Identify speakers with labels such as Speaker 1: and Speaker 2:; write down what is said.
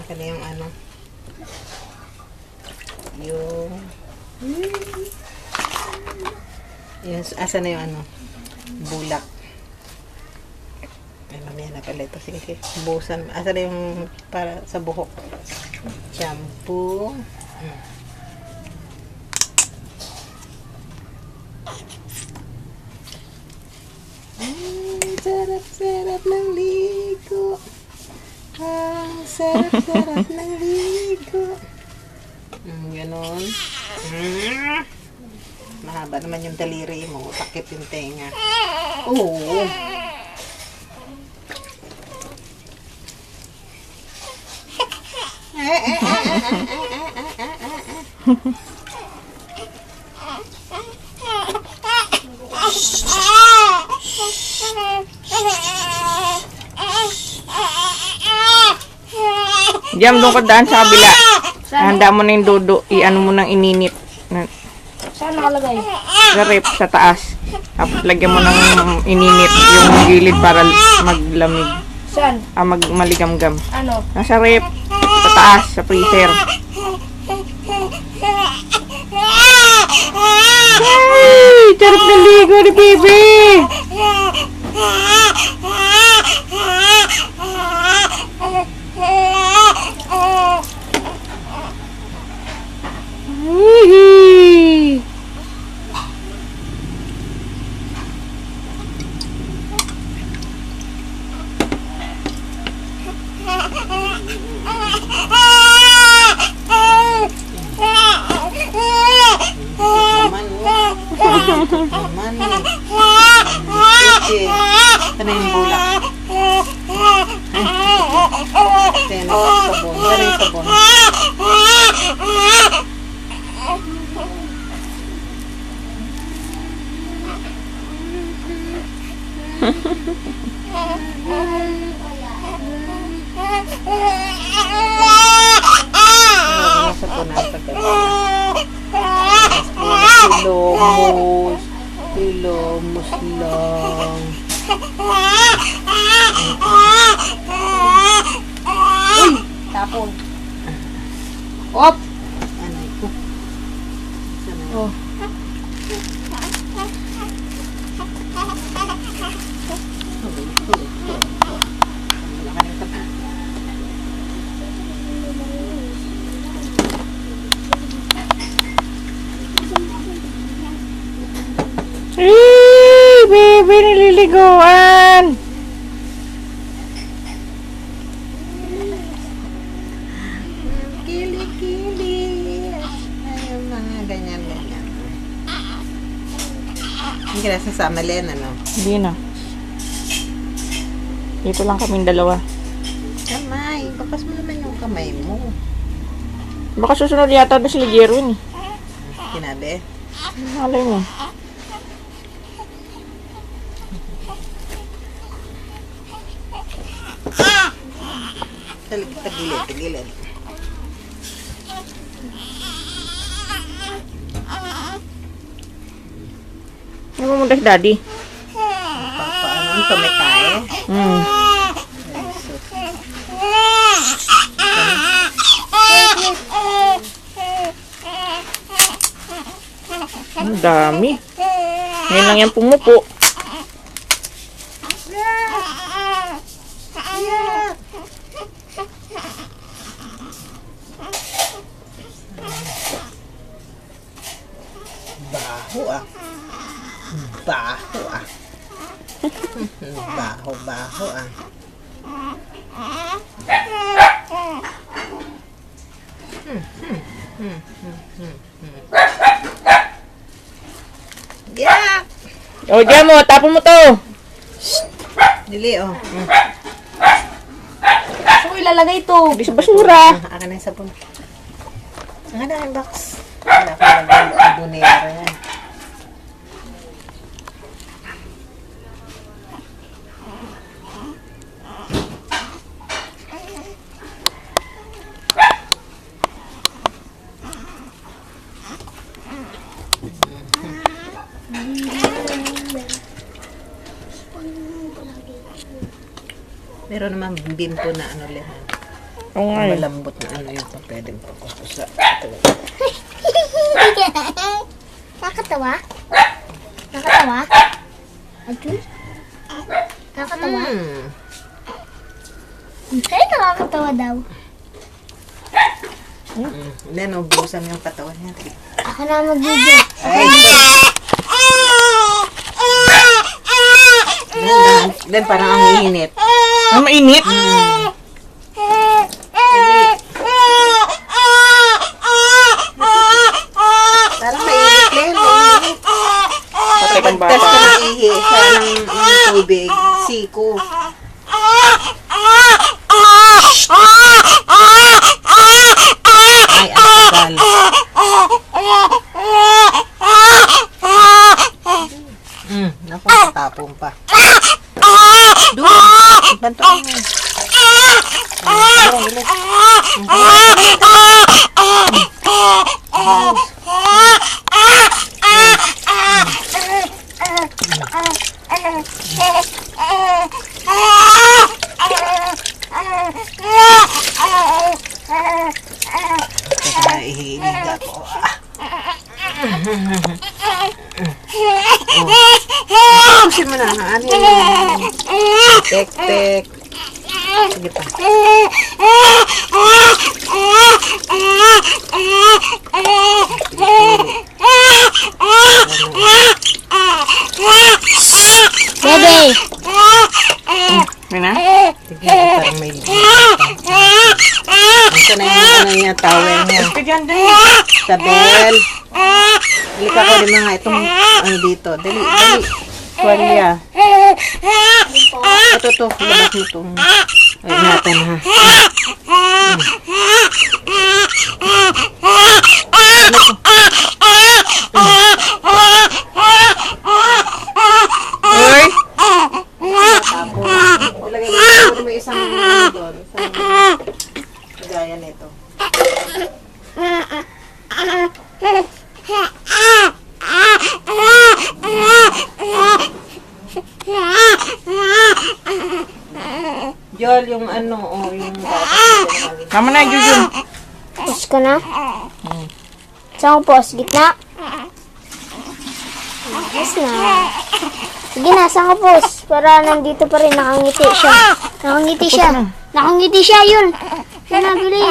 Speaker 1: Akin na yung ano. Yung... asa na yung ano? Bulak. Ay, mamaya na pala ito. Sige, busan. Asa na yung para sa buhok? Shampoo. Sarap-sarap ng ligo. Ang sarap-sarap ng ligo. Ganon. Mahaba naman yung daliri mo. Sakit yung tenga. Oo.
Speaker 2: Diyan doon ka daan sa kabila. Handa mo na yung dodo. I-ano mo nang ininit.
Speaker 3: Saan nakalagay?
Speaker 2: Sa rep, sa taas. Tapos lagyan mo ng ininit yung gilid para maglamig.
Speaker 3: Saan?
Speaker 2: Maligamgam.
Speaker 3: Ano?
Speaker 2: Nasa rep, sa taas, sa freezer. Ay! Sarap na ligo ni baby! Hihi!
Speaker 1: Naman. Ano yung bulak? Tena, sabon. Ano yung sabon? Hilamos lang.
Speaker 3: Uy! Tapon. Op!
Speaker 1: Anay ko. Sana.
Speaker 3: Oh.
Speaker 2: Baby, nililiguan!
Speaker 1: Kili-kili. Ay, mga ganyan-ganyan. Hindi ka nasasama, Len, ano?
Speaker 2: Hindi na. Dito lang kaming dalawa.
Speaker 1: Kamay. Bakas mo naman yung kamay mo.
Speaker 2: Baka susunod yata na sila Jerwin eh.
Speaker 1: Kinabi.
Speaker 2: Malay mo.
Speaker 1: Tagilid.
Speaker 2: Ano mo muna si daddy?
Speaker 1: Paano ang tumitae?
Speaker 2: Ang dami. Ngayon lang yan pumupo.
Speaker 1: Baho ah. Baho ah. Baho ah. Yeah!
Speaker 2: O, diyan mo. Tapon mo to.
Speaker 1: Dili oh.
Speaker 3: Saan ko ilalagay ito?
Speaker 2: Di sa basura.
Speaker 1: Akin na yung sabon. Ang na yung box. Wala ko lang yung sabonera yan. Meron naman bimpo na ano lihan.
Speaker 2: Oo nga eh.
Speaker 1: Malambot na ano yung pwedeng pagkukusa.
Speaker 4: Nakakatawa? Nakakatawa? Ate? Nakakatawa? Ay, nakakatawa daw.
Speaker 1: Then, ubusan yung katawan niya.
Speaker 4: Ako na mag-video.
Speaker 1: Ay, then parang ang init.
Speaker 2: Ah, mainit?
Speaker 1: Parang mainit din. Mainit.
Speaker 2: Patay kang
Speaker 1: Pagtas ka
Speaker 2: bata.
Speaker 1: ng ihi sa ng tubig, siko. Ay, ang tagal. Naku, tapong pa. Doon, bantong mo. Ihilig ako. Pusin mo na. Ano yun? Tek-tek. Sige pa.
Speaker 4: Bebe!
Speaker 2: Yun na?
Speaker 1: Sige, parang may ito na yung ano niya, towel niya.
Speaker 2: Bigyan din.
Speaker 1: Sabel. Halika ko din mga itong ano dito. Dali, dali. Tuwalya. Ito to, labas mo itong. Ay, natin ha.
Speaker 2: Uy!
Speaker 1: Ilagay mo may isang ano doon. Isang gaya nito. Jol, yung ano, yung dapat.
Speaker 2: Tama na, Jujun.
Speaker 4: Pause ka na? Saan ko pause? Gitna? Yes na. Sige na, saan ko pause? Para nandito pa rin, nakangiti siya. Nakangiti siya. Nakangiti siya, yun. Yun na, bilis.